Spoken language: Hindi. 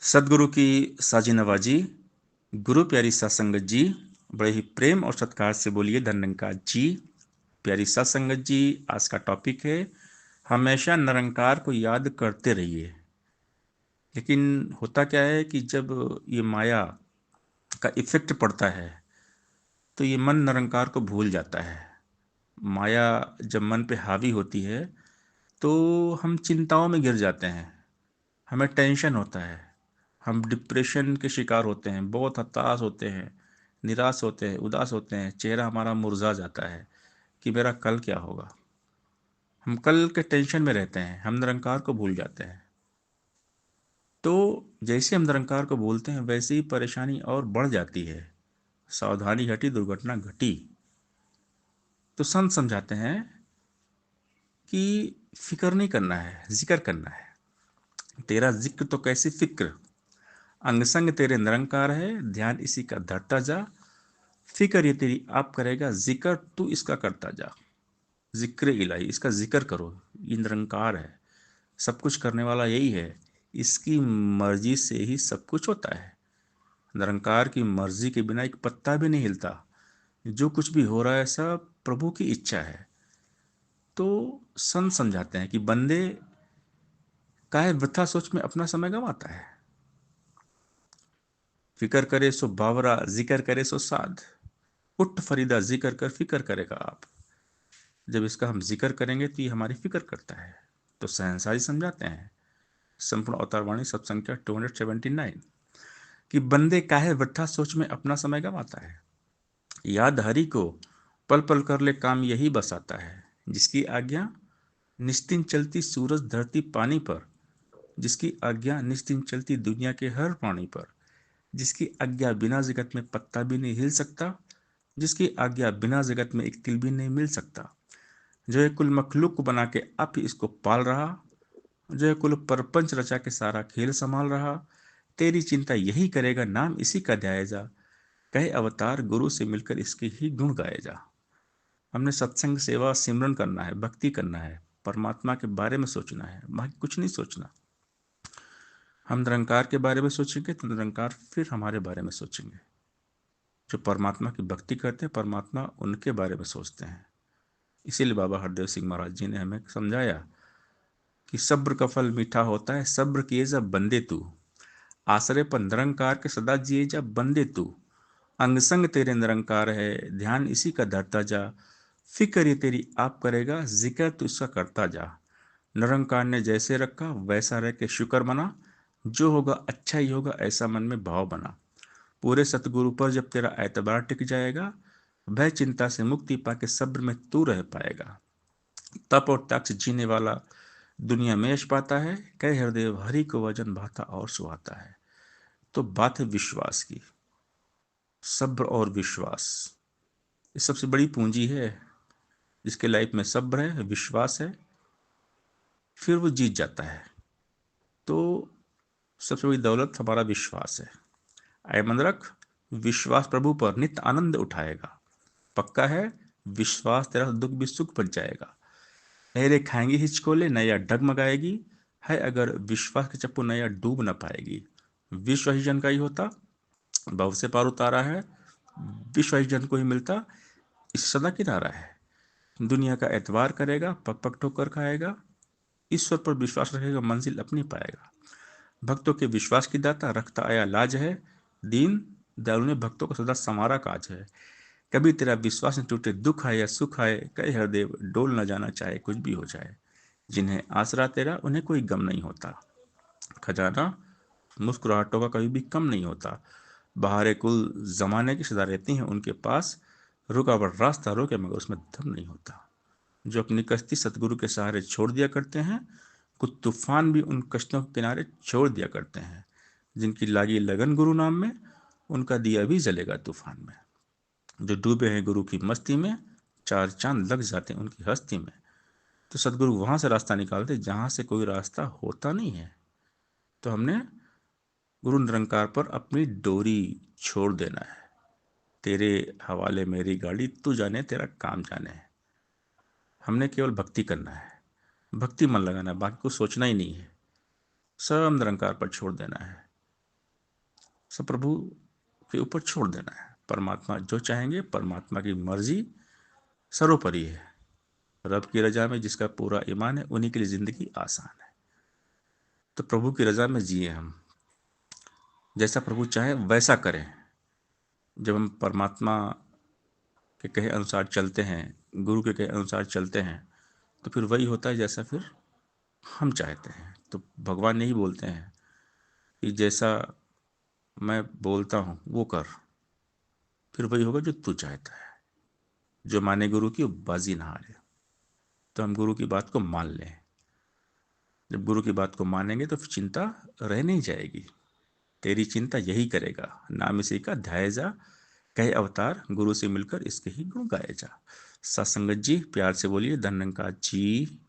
सदगुरु की साजी नवाजी, गुरु प्यारी सत्संगत जी, बड़े ही प्रेम और सत्कार से बोलिए धन्यंकार जी। प्यारी सत्संगत जी, आज का टॉपिक है हमेशा निरंकार को याद करते रहिए। लेकिन होता क्या है कि जब ये माया का इफेक्ट पड़ता है तो ये मन निरंकार को भूल जाता है। माया जब मन पे हावी होती है तो हम चिंताओं में गिर जाते हैं, हमें टेंशन होता है, हम डिप्रेशन के शिकार होते हैं, बहुत हताश होते हैं, निराश होते हैं, उदास होते हैं, चेहरा हमारा मुरझा जाता है कि मेरा कल क्या होगा। हम कल के टेंशन में रहते हैं, हम निरंकार को भूल जाते हैं। तो जैसे हम निरंकार को भूलते हैं वैसे ही परेशानी और बढ़ जाती है। सावधानी घटी दुर्घटना घटी। तो संत समझाते हैं कि फिक्र नहीं करना है, जिक्र करना है। तेरा जिक्र तो कैसी फिक्र, अंग संग तेरे निरंकार है, ध्यान इसी का धरता जा। फिक्र ये तेरी आप करेगा, जिक्र तू इसका करता जा। जिक्र इलाही, इसका जिक्र करो। ये निरंकार है, सब कुछ करने वाला यही है, इसकी मर्जी से ही सब कुछ होता है। निरंकार की मर्जी के बिना एक पत्ता भी नहीं हिलता। जो कुछ भी हो रहा है सब प्रभु की इच्छा है। तो संत समझाते हैं कि बंदे काहे वृथा सोच में अपना समय गंवाता है। फिक्र करे सो बावरा, जिक्र करे सो साध। उठ फरीदा जिक्र कर, फिक्र करेगा आप। जब इसका हम जिक्र करेंगे तो ये हमारी फिक्र करता है। तो सहनसाई समझाते हैं, संपूर्ण अवतार वाणी सत्संख्या 279, कि बंदे काहे वृथा सोच में अपना समय गंवाता है। याद हरि को पल पल कर ले काम, यही बस आता है। जिसकी आज्ञा निस्तिन चलती सूरज धरती पानी पर, जिसकी आज्ञा निस्तिन चलती दुनिया के हर प्राणी पर, जिसकी आज्ञा बिना जगत में पत्ता भी नहीं हिल सकता, जिसकी आज्ञा बिना जगत में एक तिल भी नहीं मिल सकता, जो है कुल मखलूक को बना के आप ही इसको पाल रहा, जो है कुल परपंच रचा के सारा खेल संभाल रहा। तेरी चिंता यही करेगा, नाम इसी का ध्याय जा। कहे अवतार गुरु से मिलकर इसके ही गुण गाए जा। हमने सत्संग सेवा सिमरन करना है, भक्ति करना है, परमात्मा के बारे में सोचना है, बाकी कुछ नहीं सोचना। हम निरंकार के बारे में सोचेंगे तो निरंकार फिर हमारे बारे में सोचेंगे। जो परमात्मा की भक्ति करते हैं परमात्मा उनके बारे में सोचते हैं। इसीलिए बाबा हरदेव सिंह महाराज जी ने हमें समझाया कि सब्र का फल मीठा होता है, सब्र किए जब बंदे तू। आश्रय पर निरंकार के सदा जिए जब बंदे तू। अंग संग तेरे निरंकार है, ध्यान इसी का धरता जा। फिक्र ये तेरी आप करेगा, जिक्र तू इसका करता जा। निरंकार ने जैसे रखा वैसा रह के शुक्र मना। जो होगा अच्छा ही होगा, ऐसा मन में भाव बना। पूरे सतगुरु पर जब तेरा एतबार टिक जाएगा, भय चिंता से मुक्ति पाके सब्र में तू रह पाएगा। तप और त्याग से जीने वाला दुनिया में यश पाता है। कह हृदय हरि को वजन भाता और सुहाता है। तो बात है विश्वास की। सब्र और विश्वास, ये सबसे बड़ी पूंजी है। जिसके लाइफ में सब्र है, विश्वास है, फिर वो जीत जाता है। तो सबसे बड़ी दौलत हमारा विश्वास है। आए मन रख, विश्वास प्रभु पर नित्य आनंद उठाएगा। पक्का है, विश्वास तेरा दुख भी सुख बन जाएगा। नहरें खाएंगी हिचकोले, नैया डगमगाएगी। है अगर विश्वास के चप्पू, नैया डूब न पाएगी। विश्व ही जन का ही होता, भव से पार उतारा है। विश्व ही जन को ही मिलता, इस सदा किनारा है। दुनिया का एतवार करेगा, पग पग ठोकर खाएगा। ईश्वर पर विश्वास रखेगा, मंजिल अपनी पाएगा। भक्तों के विश्वास की दाता, रखता आया लाज है। दीन दयालु ने भक्तों का सदा समारा काज है। कभी तेरा विश्वास न टूटे, दुख आए या सुख आए। कहे हरदेव डोल न जाना, चाहे कुछ भी हो जाए। जिन्हें आसरा तेरा, उन्हें कोई गम नहीं होता। खजाना मुस्कुराहटों का कभी भी कम नहीं होता। बहारे कुल जमाने की सदा रहती हैं उनके पास। रुकावट रास्ता रोके मगर उसमें दम नहीं होता। जो अपनी कश्ती सतगुरु के सहारे छोड़ दिया करते हैं, कुछ तूफान भी उन कश्तियों के किनारे छोड़ दिया करते हैं। जिनकी लागी लगन गुरु नाम में, उनका दिया भी जलेगा तूफान में। जो डूबे हैं गुरु की मस्ती में, चार चांद लग जाते हैं उनकी हस्ती में। तो सदगुरु वहां से रास्ता निकालते जहां से कोई रास्ता होता नहीं है। तो हमने गुरु निरंकार पर अपनी डोरी छोड़ देना है। तेरे हवाले मेरी गाड़ी, तू जाने तेरा काम जाने है। हमने केवल भक्ति करना है, भक्ति मन लगाना है, बाकी कुछ सोचना ही नहीं है। सब निरंकार पर छोड़ देना है। सब प्रभु के ऊपर छोड़ देना है। परमात्मा जो चाहेंगे, परमात्मा की मर्जी सर्वोपरि है। रब की रजा में जिसका पूरा ईमान है, उन्हीं के लिए जिंदगी आसान है। तो प्रभु की रजा में जिए हम, जैसा प्रभु चाहे वैसा करें। जब हम परमात्मा के कहे अनुसार चलते हैं, गुरु के कहे अनुसार चलते हैं, तो फिर वही होता है जैसा फिर हम चाहते हैं। तो भगवान यही बोलते हैं कि जैसा मैं बोलता हूँ वो कर, फिर वही होगा जो तू चाहता है। जो माने गुरु की वो बाजी ना हारे। तो हम गुरु की बात को मान लें। जब गुरु की बात को मानेंगे तो फिर चिंता रह नहीं जाएगी। तेरी चिंता यही करेगा, नाम इसी का ध्याय जा, कहे अवतार गुरु से मिलकर इसके ही गुण गाए जा। सत्संगत जी प्यार से बोलिए धन्यंकार जी।